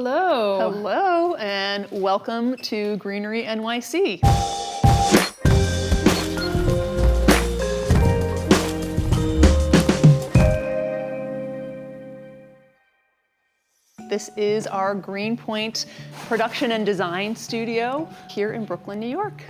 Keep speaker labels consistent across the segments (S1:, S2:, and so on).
S1: Hello.
S2: Hello, and welcome to Greenery NYC. This is our Greenpoint production and design studio here in Brooklyn, New York.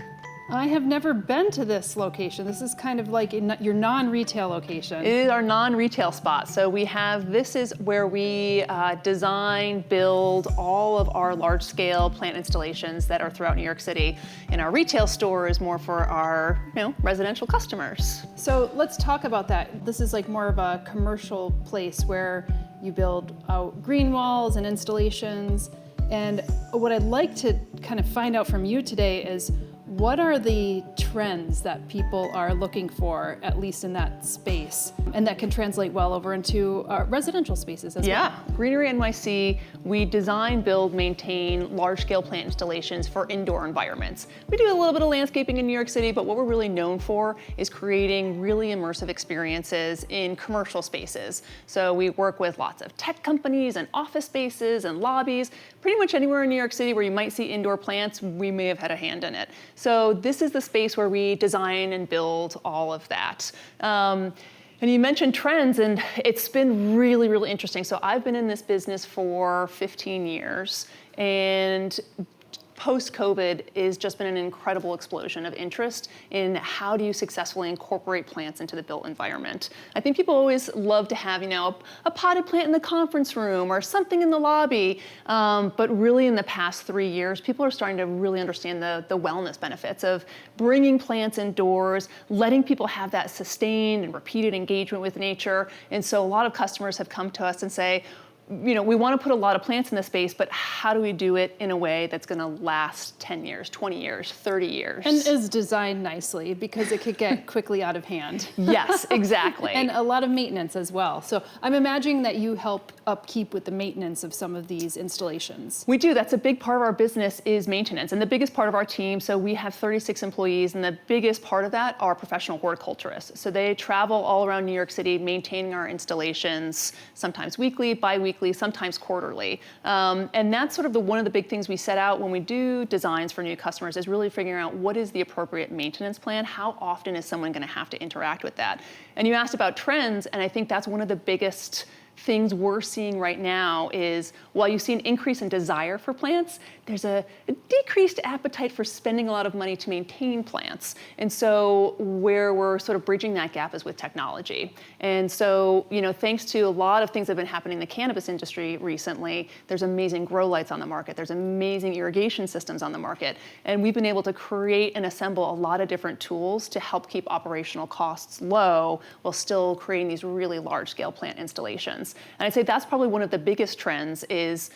S1: I have never been to this location. This is kind of like your non-retail location.
S2: It is our non-retail spot. So this is where we design, build all of our large-scale plant installations that are throughout New York City. And our retail store is more for our, residential customers.
S1: So let's talk about that. This is like more of a commercial place where you build out green walls and installations. And what I'd like to kind of find out from you today is, what are the trends that people are looking for, at least in that space, and that can translate well over into residential spaces as well?
S2: Yeah, Greenery NYC, we design, build, maintain large-scale plant installations for indoor environments. We do a little bit of landscaping in New York City, but what we're really known for is creating really immersive experiences in commercial spaces. So we work with lots of tech companies and office spaces and lobbies. Pretty much anywhere in New York City where you might see indoor plants, we may have had a hand in it. So this is the space where we design and build all of that. And you mentioned trends, and it's been really, really interesting. So I've been in this business for 15 years, and post-COVID has just been an incredible explosion of interest in how do you successfully incorporate plants into the built environment. I think people always love to have, a potted plant in the conference room or something in the lobby, but really in the past 3 years, people are starting to really understand the wellness benefits of bringing plants indoors, letting people have that sustained and repeated engagement with nature. And so a lot of customers have come to us and say, we want to put a lot of plants in the space, but how do we do it in a way that's going to last 10 years, 20 years, 30 years?
S1: And is designed nicely, because it could get quickly out of hand.
S2: Yes, exactly.
S1: And a lot of maintenance as well. So I'm imagining that you help upkeep with the maintenance of some of these installations.
S2: We do. That's a big part of our business is maintenance, and the biggest part of our team. So we have 36 employees, and the biggest part of that are professional horticulturists. So they travel all around New York City maintaining our installations, sometimes weekly, bi-weekly, sometimes quarterly. And that's sort of one of the big things we set out when we do designs for new customers, is really figuring out what is the appropriate maintenance plan, how often is someone going to have to interact with that. And you asked about trends, and I think that's one of the biggest things we're seeing right now is, while you see an increase in desire for plants, there's a decreased appetite for spending a lot of money to maintain plants. And so where we're sort of bridging that gap is with technology. And so, thanks to a lot of things that have been happening in the cannabis industry recently, there's amazing grow lights on the market, there's amazing irrigation systems on the market, and we've been able to create and assemble a lot of different tools to help keep operational costs low while still creating these really large-scale plant installations. And I'd say that's probably one of the biggest trends is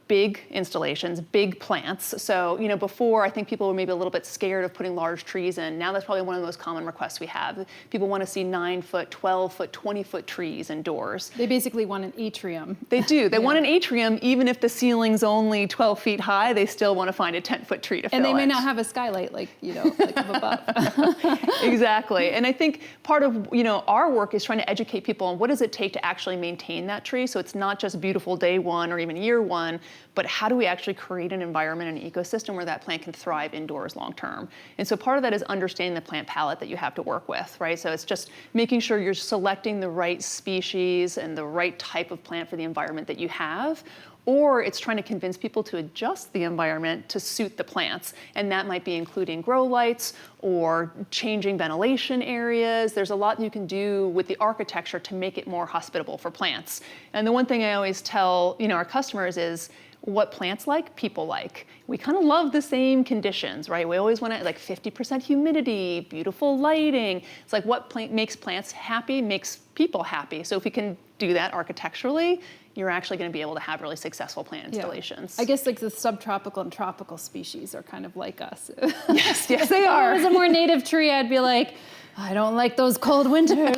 S2: big installations, big plants. So, before, I think people were maybe a little bit scared of putting large trees in. Now that's probably one of the most common requests we have. People want to see 9-foot, 12-foot, 20-foot trees indoors.
S1: They basically want an atrium.
S2: They do. They want an atrium, even if the ceiling's only 12 feet high, they still want to find a 10-foot tree to fill it.
S1: And they may not have a skylight like up above.
S2: Exactly. And I think part of, our work is trying to educate people on what does it take to actually maintain that tree. So it's not just beautiful day one or even year one, but how do we actually create an environment, an ecosystem where that plant can thrive indoors long term? And so part of that is understanding the plant palette that you have to work with, right? So it's just making sure you're selecting the right species and the right type of plant for the environment that you have. Or it's trying to convince people to adjust the environment to suit the plants. And that might be including grow lights or changing ventilation areas. There's a lot you can do with the architecture to make it more hospitable for plants. And the one thing I always tell our customers is, what plants like, people like. We kind of love the same conditions, right? We always want to 50% humidity, beautiful lighting. It's like what makes plants happy makes people happy. So if we can do that architecturally, you're actually going to be able to have really successful plant installations.
S1: Yeah. I guess the subtropical and tropical species are kind of like us.
S2: Yes, they are.
S1: If it was a more native tree, I'd be like, I don't like those cold winters.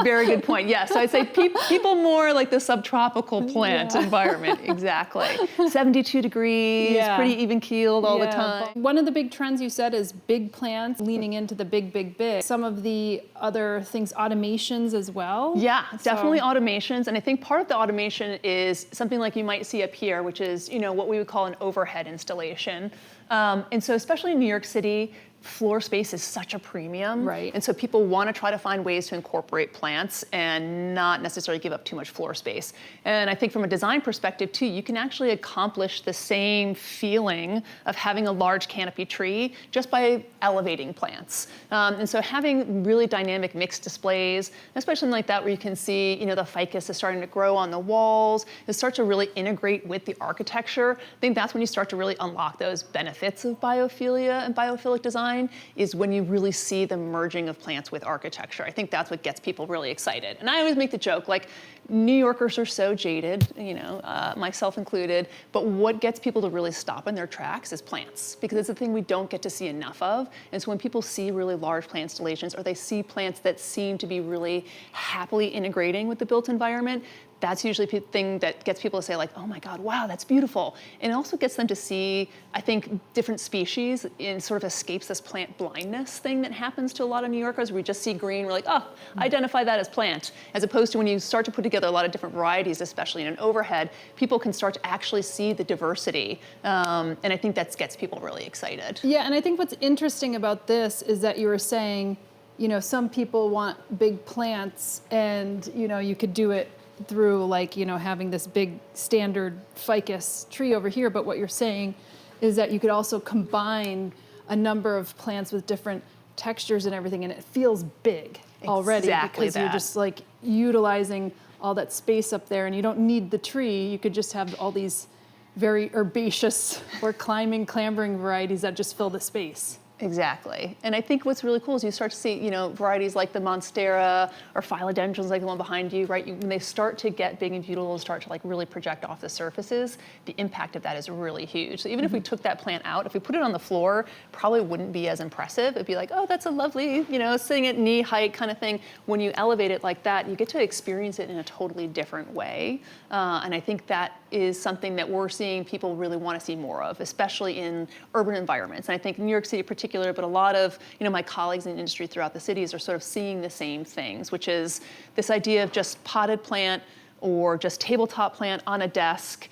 S2: Very good point. Yes, so I'd say people more like the subtropical plant environment. Exactly. 72 degrees, pretty even keeled all the time.
S1: One of the big trends you said is big plants, leaning into the big, big, big. Some of the other things, automations as well.
S2: Yeah, definitely automations. And I think part of the automation is something like you might see up here, which is, you know, what we would call an overhead installation. And so especially in New York City, floor space is such a premium.
S1: Right.
S2: And so people want to try to find ways to incorporate plants and not necessarily give up too much floor space. And I think from a design perspective too, you can actually accomplish the same feeling of having a large canopy tree just by elevating plants. And so having really dynamic mixed displays, especially like that where you can see, you know, the ficus is starting to grow on the walls, it starts to really integrate with the architecture. I think that's when you start to really unlock those benefits of biophilia and biophilic design, is when you really see the merging of plants with architecture. I think that's what gets people really excited. And I always make the joke, like, New Yorkers are so jaded, you know, myself included, but what gets people to really stop in their tracks is plants, because it's a thing we don't get to see enough of. And so when people see really large plant installations, or they see plants that seem to be really happily integrating with the built environment, that's usually the thing that gets people to say, like, oh my God, wow, that's beautiful. And it also gets them to see, I think, different species, and sort of escapes this plant blindness thing that happens to a lot of New Yorkers. We just see green, we're like, oh, identify that as plant. As opposed to when you start to put together a lot of different varieties, especially in an overhead, people can start to actually see the diversity. And I think that gets people really excited.
S1: Yeah, and I think what's interesting about this is that you were saying, you know, some people want big plants, and, you know, you could do it through, like, you know, having this big standard ficus tree over here, but what you're saying is that you could also combine a number of plants with different textures and everything, and it feels big already, because you're just like utilizing all that space up there, and you don't need the tree. You could just have all these very herbaceous or climbing, clambering varieties that just fill the space.
S2: Exactly. And I think what's really cool is you start to see, you know, varieties like the Monstera or philodendrons like the one behind you, right? When they start to get big and beautiful and start to like really project off the surfaces, the impact of that is really huge. So even if we took that plant out, if we put it on the floor, probably wouldn't be as impressive. It'd be like, oh, that's a lovely, you know, sitting at knee height kind of thing. When you elevate it like that, you get to experience it in a totally different way. And I think that is something that we're seeing people really want to see more of, especially in urban environments. And I think New York City in particular, but a lot of, you know, my colleagues in the industry throughout the cities are sort of seeing the same things, which is this idea of just potted plant or just tabletop plant on a desk.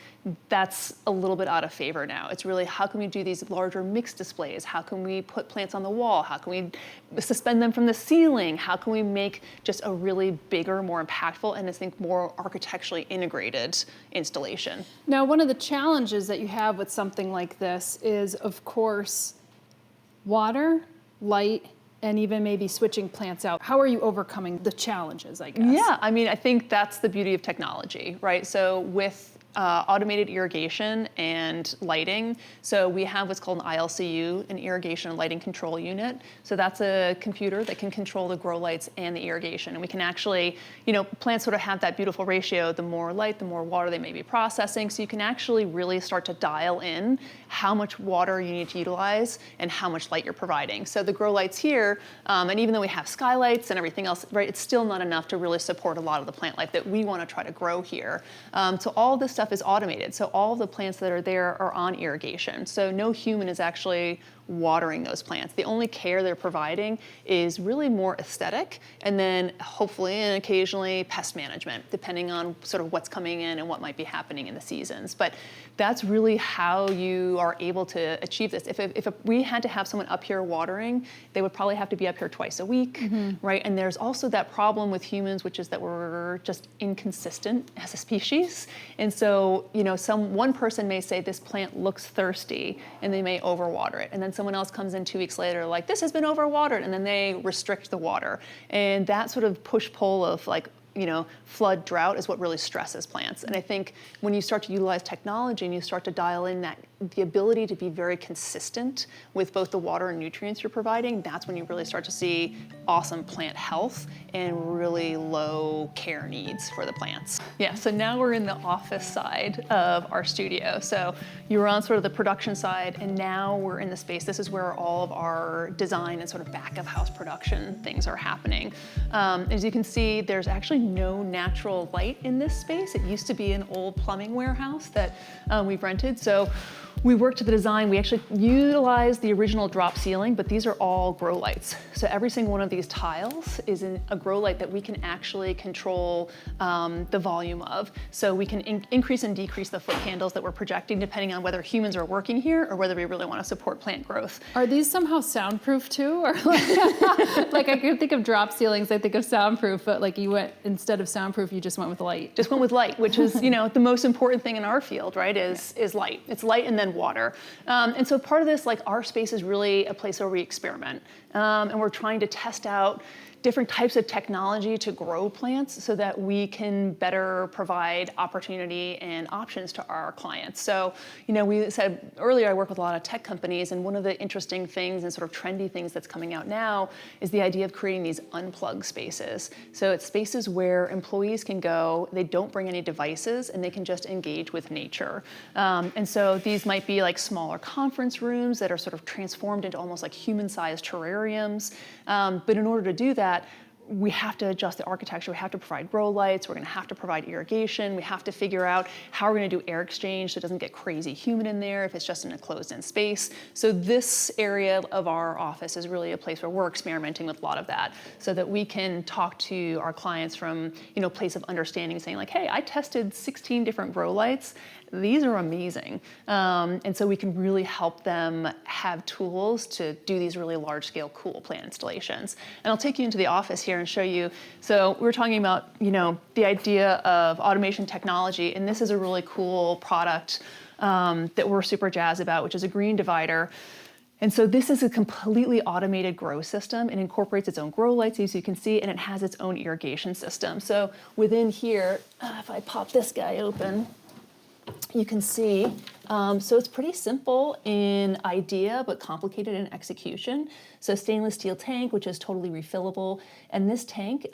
S2: That's a little bit out of favor now. It's really, how can we do these larger mixed displays? How can we put plants on the wall? How can we suspend them from the ceiling? How can we make just a really bigger, more impactful, and I think more architecturally integrated installation?
S1: Now, one of the challenges that you have with something like this is, of course, water, light, and even maybe switching plants out. How are you overcoming the challenges, I guess?
S2: Yeah, I mean, I think that's the beauty of technology, right? So with automated irrigation and lighting. So we have what's called an ILCU, an irrigation and lighting control unit. So that's a computer that can control the grow lights and the irrigation. And we can actually, you know, plants sort of have that beautiful ratio. The more light, the more water they may be processing. So you can actually really start to dial in how much water you need to utilize and how much light you're providing. So the grow lights here, and even though we have skylights and everything else, right, it's still not enough to really support a lot of the plant life that we want to try to grow here. So all this stuff is automated. So all of the plants that are there are on irrigation. So no human is actually watering those plants. The only care they're providing is really more aesthetic, and then hopefully and occasionally pest management, depending on sort of what's coming in and what might be happening in the seasons. But that's really how you are able to achieve this. If we had to have someone up here watering, they would probably have to be up here twice a week, right? And there's also that problem with humans, which is that we're just inconsistent as a species. And so, you know, one person may say this plant looks thirsty, and they may overwater it. And then someone else comes in 2 weeks later like, this has been overwatered, and then they restrict the water. And that sort of push-pull of like flood, drought is what really stresses plants. And I think when you start to utilize technology and you start to dial in the ability to be very consistent with both the water and nutrients you're providing, that's when you really start to see awesome plant health and really low care needs for the plants. Yeah, so now we're in the office side of our studio. So you were on sort of the production side, and now we're in the space. This is where all of our design and sort of back of house production things are happening. As you can see, there's actually no natural light in this space. It used to be an old plumbing warehouse that we've rented. So we worked to the design. We actually utilized the original drop ceiling, but these are all grow lights. So every single one of these tiles is a grow light that we can actually control the volume of. So we can increase and decrease the foot candles that we're projecting depending on whether humans are working here or whether we really want to support plant growth.
S1: Are these somehow soundproof too? Or like I could think of drop ceilings, I think of soundproof, but like instead of soundproof, you just went with light.
S2: Just went with light, which is the most important thing in our field, right? Is light. It's light and then water. And so part of this, like our space is really a place where we experiment. And we're trying to test out different types of technology to grow plants so that we can better provide opportunity and options to our clients. So, we said earlier, I work with a lot of tech companies, and one of the interesting things and sort of trendy things that's coming out now is the idea of creating these unplugged spaces. So it's spaces where employees can go, they don't bring any devices, and they can just engage with nature. And so these might be like smaller conference rooms that are sort of transformed into almost like human-sized terrariums. But in order to do that, we have to adjust the architecture. We have to provide grow lights. We're going to have to provide irrigation. We have to figure out how we're going to do air exchange so it doesn't get crazy humid in there if it's just in a closed-in space. So this area of our office is really a place where we're experimenting with a lot of that so that we can talk to our clients from a place of understanding, saying like, hey, I tested 16 different grow lights. These are amazing. And so we can really help them have tools to do these really large-scale cool plant installations. And I'll take you into the office here and show you. So we were talking about, the idea of automation technology, and this is a really cool product that we're super jazzed about, which is a green divider. And so this is a completely automated grow system. It incorporates its own grow lights, as you can see, and it has its own irrigation system. So within here, if I pop this guy open, you can see, so it's pretty simple in idea, but complicated in execution. So stainless steel tank, which is totally refillable. And this tank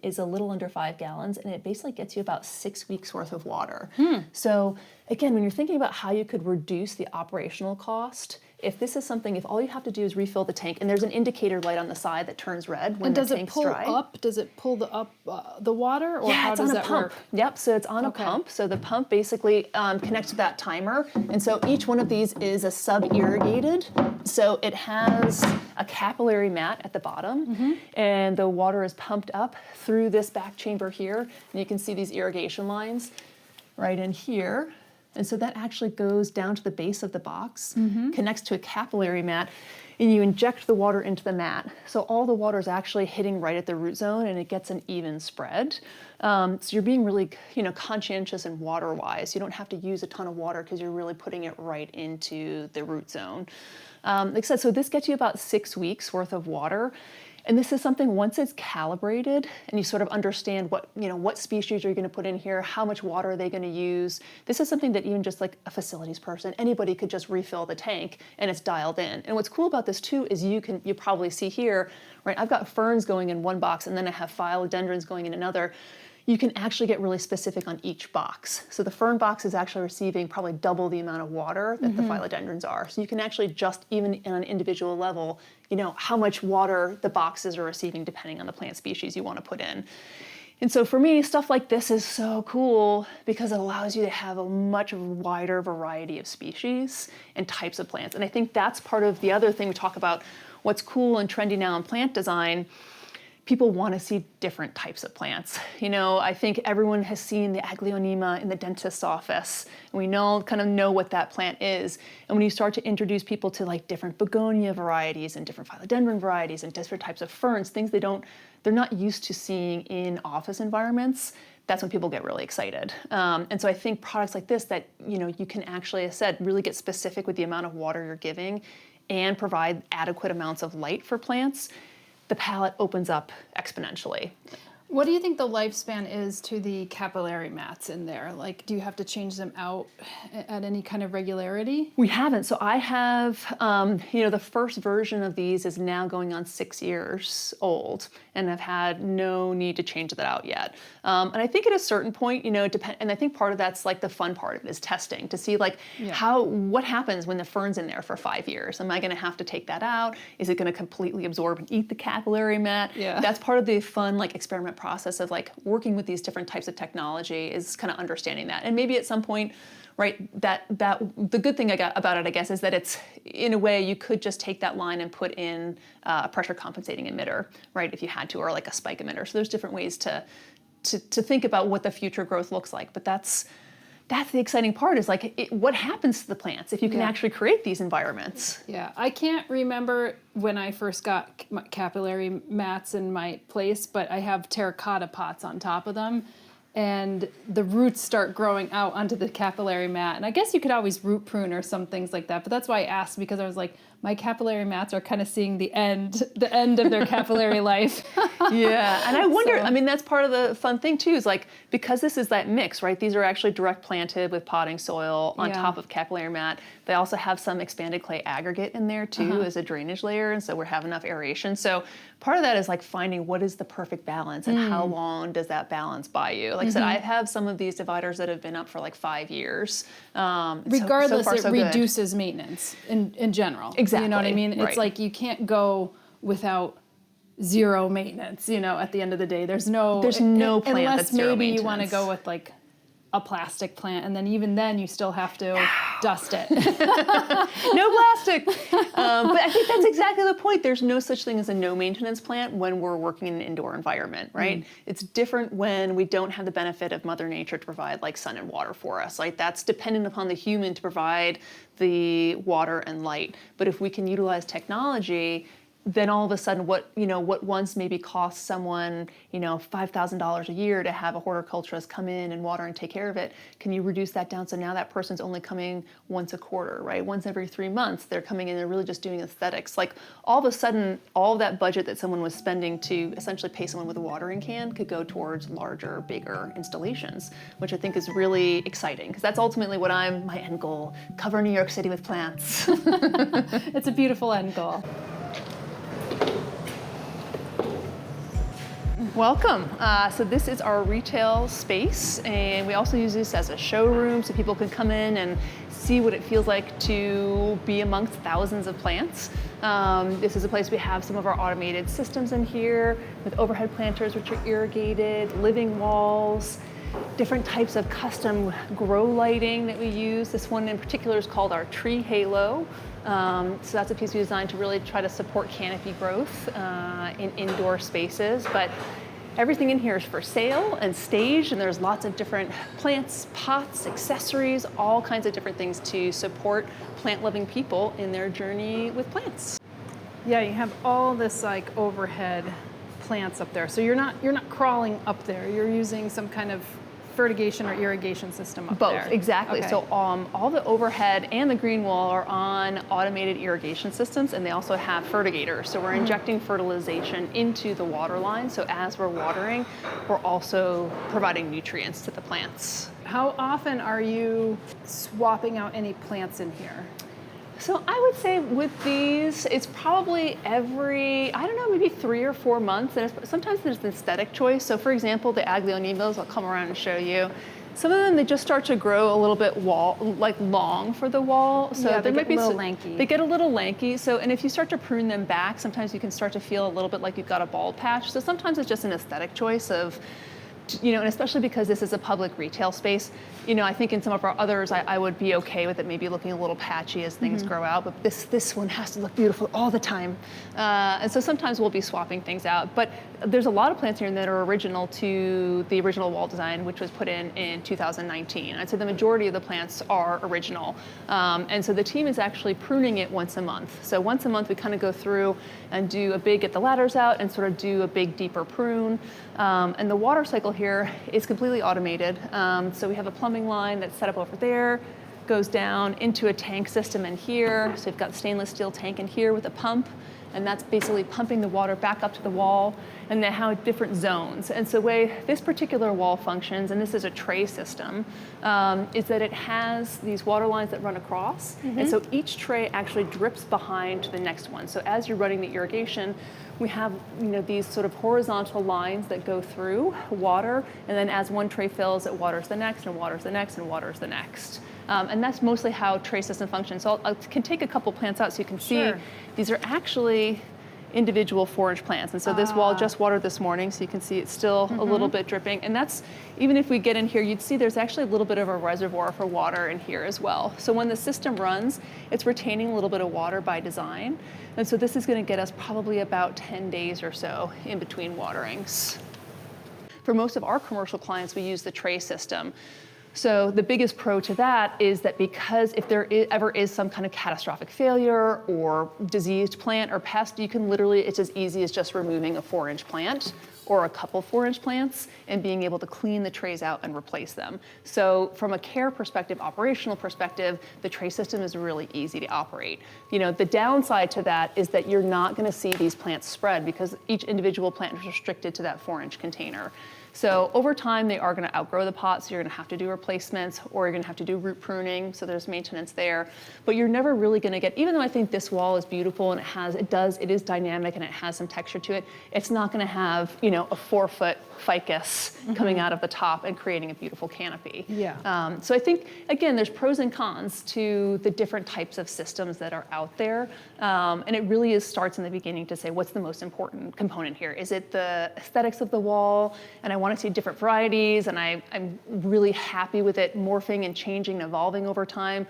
S2: is a little under 5 gallons, and it basically gets you about 6 weeks worth of water. So again, when you're thinking about how you could reduce the operational cost, if all you have to do is refill the tank, and there's an indicator light on the side that turns red when the tank's dry.
S1: Does it pull the water, or how does that work?
S2: Yep, so it's on a pump. So the pump basically connects to that timer, and so each one of these is a sub-irrigated. So it has a capillary mat at the bottom, and the water is pumped up through this back chamber here, and you can see these irrigation lines right in here. And so that actually goes down to the base of the box, connects to a capillary mat, and you inject the water into the mat. So all the water is actually hitting right at the root zone, and it gets an even spread. So you're being really, conscientious and water-wise. You don't have to use a ton of water because you're really putting it right into the root zone. Like I said, so this gets you about 6 weeks worth of water. And this is something, once it's calibrated and you sort of understand what species you're going to put in here, how much water are they going to use. This is something that even just like a facilities person, anybody could just refill the tank, and it's dialed in. And what's cool about this too is you probably see here, right? I've got ferns going in one box, and then I have philodendrons going in another. You can actually get really specific on each box. So the fern box is actually receiving probably double the amount of water that the philodendrons are. So you can actually just, even on an individual level, how much water the boxes are receiving depending on the plant species you want to put in. And so for me, stuff like this is so cool because it allows you to have a much wider variety of species and types of plants. And I think that's part of the other thing we talk about, what's cool and trendy now in plant design. People want to see different types of plants. I think everyone has seen the Aglaonema in the dentist's office, and we kind of know what that plant is. And when you start to introduce people to like different begonia varieties and different philodendron varieties and different types of ferns, things they're not used to seeing in office environments, that's when people get really excited. And so I think products like this that you can actually, as I said, really get specific with the amount of water you're giving and provide adequate amounts of light for plants, the palette opens up exponentially.
S1: What do you think the lifespan is to the capillary mats in there? Like, do you have to change them out at any kind of regularity?
S2: We haven't. So I have, the first version of these is now going on 6 years old, and I've had no need to change that out yet. And I think at a certain point, and I think part of that's like the fun part of it is testing to see like what happens when the fern's in there for 5 years. Am I going to have to take that out? Is it going to completely absorb and eat the capillary mat?
S1: Yeah.
S2: That's part of the fun like experiment process of like working with these different types of technology is kind of understanding that. And maybe at some point, right, that the good thing about it, I guess, is that it's, in a way, you could just take that line and put in a pressure compensating emitter, right, if you had to, or like a spike emitter. So there's different ways to think about what the future growth looks like. But that's the exciting part is like what happens to the plants if you can actually create these environments.
S1: Yeah, I can't remember when I first got my capillary mats in my place, but I have terracotta pots on top of them, and the roots start growing out onto the capillary mat. And I guess you could always root prune or some things like that, but that's why I asked, because I was like, my capillary mats are kind of seeing the end of their capillary life.
S2: Yeah, and I wonder, I mean, that's part of the fun thing too, is like, because this is that mix, right? These are actually direct planted with potting soil on top of capillary mat. They also have some expanded clay aggregate in there too as a drainage layer, and so we have enough aeration. So part of that is like finding what is the perfect balance and how long does that balance buy you? Like I said, I have some of these dividers that have been up for like 5 years.
S1: Regardless,
S2: so far, so
S1: it reduces maintenance in general.
S2: Exactly.
S1: You know what I mean?
S2: Right.
S1: It's like you can't go without zero maintenance, at the end of the day. There's no
S2: plant
S1: unless
S2: that's zero
S1: maybe you want to
S2: maintenance.
S1: go with like a plastic plant, and then even then you still have to dust it.
S2: No plastic. But I think that's exactly the point. There's no such thing as a no maintenance plant when we're working in an indoor environment, right? It's different when we don't have the benefit of Mother Nature to provide like sun and water for us. Like that's dependent upon the human to provide the water and light. But if we can utilize technology, then all of a sudden what once maybe cost someone, $5,000 a year to have a horticulturist come in and water and take care of it, can you reduce that down so now that person's only coming once a quarter, right? Once every 3 months, they're coming in and they're really just doing aesthetics. Like all of a sudden, all of that budget that someone was spending to essentially pay someone with a watering can could go towards larger, bigger installations, which I think is really exciting because that's ultimately what my end goal, cover New York City with plants.
S1: It's a beautiful end goal.
S2: Welcome. So this is our retail space, and we also use this as a showroom so people can come in and see what it feels like to be amongst thousands of plants. This is a place we have some of our automated systems in here with overhead planters which are irrigated, living walls, different types of custom grow lighting that we use. This one in particular is called our tree halo. So that's a piece we designed to really try to support canopy growth in indoor spaces. But everything in here is for sale and staged, and there's lots of different plants, pots, accessories, all kinds of different things to support plant-loving people in their journey with plants.
S1: Yeah, you have all this like overhead plants up there. So you're not crawling up there. You're using some kind of fertigation or irrigation system up there.
S2: Both, exactly.
S1: Okay.
S2: So all the overhead and the green wall are on automated irrigation systems, and they also have fertigators. So we're injecting fertilization into the water line. So as we're watering, we're also providing nutrients to the plants.
S1: How often are you swapping out any plants in here?
S2: So I would say with these, it's probably every, maybe 3 or 4 months. And sometimes there's an aesthetic choice. So for example, the aglaonimas, I'll come around and show you. Some of them, they just start to grow a little bit long for the wall. So
S1: yeah,
S2: they might be
S1: a little lanky.
S2: They get a little lanky. So, and if you start to prune them back, sometimes you can start to feel a little bit like you've got a bald patch. So sometimes it's just an aesthetic choice of, and especially because this is a public retail space, I think in some of our others, I would be okay with it maybe looking a little patchy as things grow out, but this one has to look beautiful all the time. And so sometimes we'll be swapping things out, but there's a lot of plants here that are original to the original wall design, which was put in 2019. I'd say the majority of the plants are original. And so the team is actually pruning it once a month. So once a month, we kind of go through and do a big, get the ladders out and sort of do a big, deeper prune. And the water cycle here is completely automated. So we have a plumbing line that's set up over there, goes down into a tank system in here. So we've got a stainless steel tank in here with a pump, and that's basically pumping the water back up to the wall, and they have different zones. And so the way this particular wall functions, and this is a tray system, is that it has these water lines that run across, and so each tray actually drips behind the next one. So as you're running the irrigation, we have these sort of horizontal lines that go through water, and then as one tray fills, it waters the next, and waters the next, and waters the next. And that's mostly how tray system functions. So I can take a couple plants out so you can see these are actually individual 4-inch plants. And so this wall just watered this morning, so you can see it's still a little bit dripping. And that's, even if we get in here, you'd see there's actually a little bit of a reservoir for water in here as well. So when the system runs, it's retaining a little bit of water by design. And so this is gonna get us probably about 10 days or so in between waterings. For most of our commercial clients, we use the tray system. So the biggest pro to that is that because if there ever is some kind of catastrophic failure or diseased plant or pest, you can literally, it's as easy as just removing a 4-inch plant or a couple 4-inch plants and being able to clean the trays out and replace them. So from a care perspective, operational perspective, the tray system is really easy to operate. The downside to that is that you're not gonna see these plants spread because each individual plant is restricted to that 4-inch container. So over time, they are gonna outgrow the pot, so you're gonna have to do replacements, or you're gonna have to do root pruning, so there's maintenance there. But you're never really gonna get, even though I think this wall is beautiful and it is dynamic and it has some texture to it, it's not gonna have, a 4-foot ficus coming out of the top and creating a beautiful canopy.
S1: Yeah.
S2: So I think, again, there's pros and cons to the different types of systems that are out there. And it really starts in the beginning to say, what's the most important component here? Is it the aesthetics of the wall? And I want to see different varieties, and I'm really happy with it morphing and changing and evolving over time?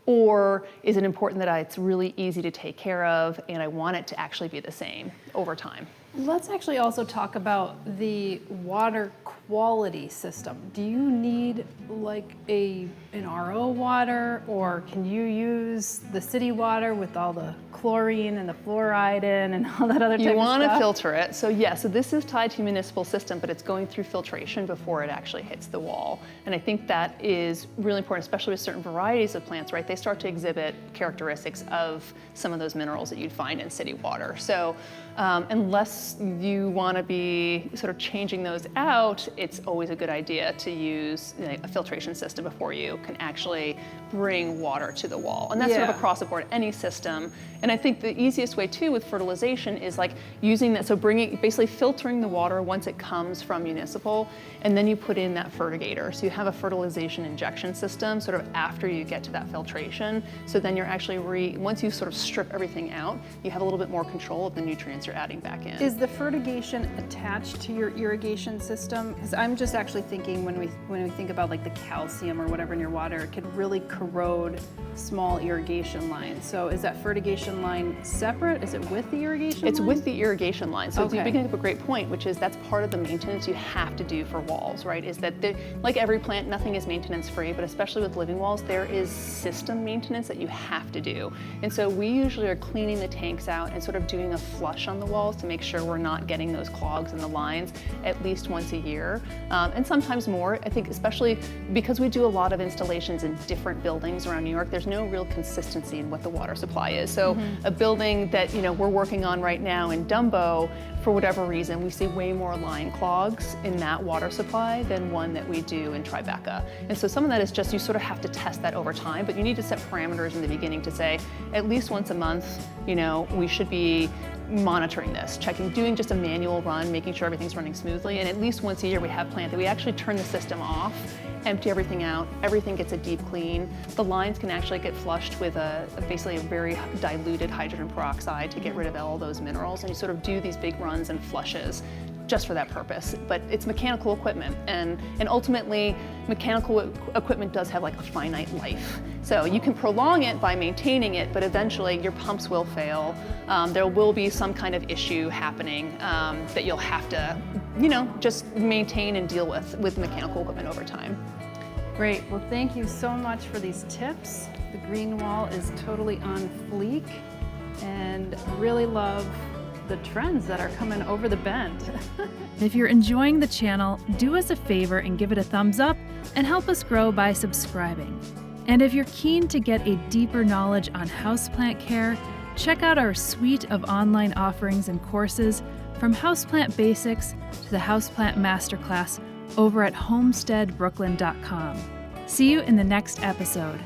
S2: Or is it important that it's really easy to take care of and I want it to actually be the same over time?
S1: Let's actually also talk about the water quality system. Do you need like an RO water, or can you use the city water with all the chlorine and the fluoride in and all that other type of stuff?
S2: You want to filter it. So yeah, so this is tied to a municipal system, but it's going through filtration before it actually hits the wall. And I think that is really important, especially with certain varieties of plants, right? They start to exhibit characteristics of some of those minerals that you'd find in city water. So unless you want to be sort of changing those out, it's always a good idea to use a filtration system before you can actually bring water to the wall. And that's sort of across the board, any system. And I think the easiest way too with fertilization is like using that, so basically filtering the water once it comes from municipal, and then you put in that fertigator. So you have a fertilization injection system sort of after you get to that filtration. So then you're actually, once you sort of strip everything out, you have a little bit more control of the nutrients you're adding back in.
S1: Is the fertigation attached to your irrigation system? Because I'm just actually thinking when we think about like the calcium or whatever in your water, it could really corrode small irrigation lines. So is that fertigation line separate? Is it with the irrigation line?
S2: It's with the irrigation line. So
S1: okay.
S2: You're bringing up a great point, which is that's part of the maintenance you have to do for walls, right? Is that like every plant, nothing is maintenance free, but especially with living walls, there is system maintenance that you have to do. And so we usually are cleaning the tanks out and sort of doing a flush on the walls to make sure we're not getting those clogs in the lines at least once a year. And sometimes more. I think especially because we do a lot of installations in different buildings around New York, there's no real consistency in what the water supply is. So a building that we're working on right now in Dumbo, for whatever reason, we see way more line clogs in that water supply than one that we do in Tribeca. And so some of that is just you sort of have to test that over time, but you need to set parameters in the beginning to say at least once a month, we should be monitoring this, doing just a manual run, making sure everything's running smoothly. And at least once a year we have planned that we actually turn the system off, empty everything out, everything gets a deep clean. The lines can actually get flushed with basically a very diluted hydrogen peroxide to get rid of all those minerals. And you sort of do these big runs and flushes just for that purpose. But it's mechanical equipment, and ultimately mechanical equipment does have like a finite life. So you can prolong it by maintaining it, but eventually your pumps will fail. There will be some kind of issue happening that you'll have to, just maintain and deal with mechanical equipment over time.
S1: Great. Well, thank you so much for these tips. The green wall is totally on fleek, and really love the trends that are coming over the bend.
S3: If you're enjoying the channel, do us a favor and give it a thumbs up and help us grow by subscribing. And if you're keen to get a deeper knowledge on houseplant care, check out our suite of online offerings and courses from Houseplant Basics to the Houseplant Masterclass over at homesteadbrooklyn.com. See you in the next episode.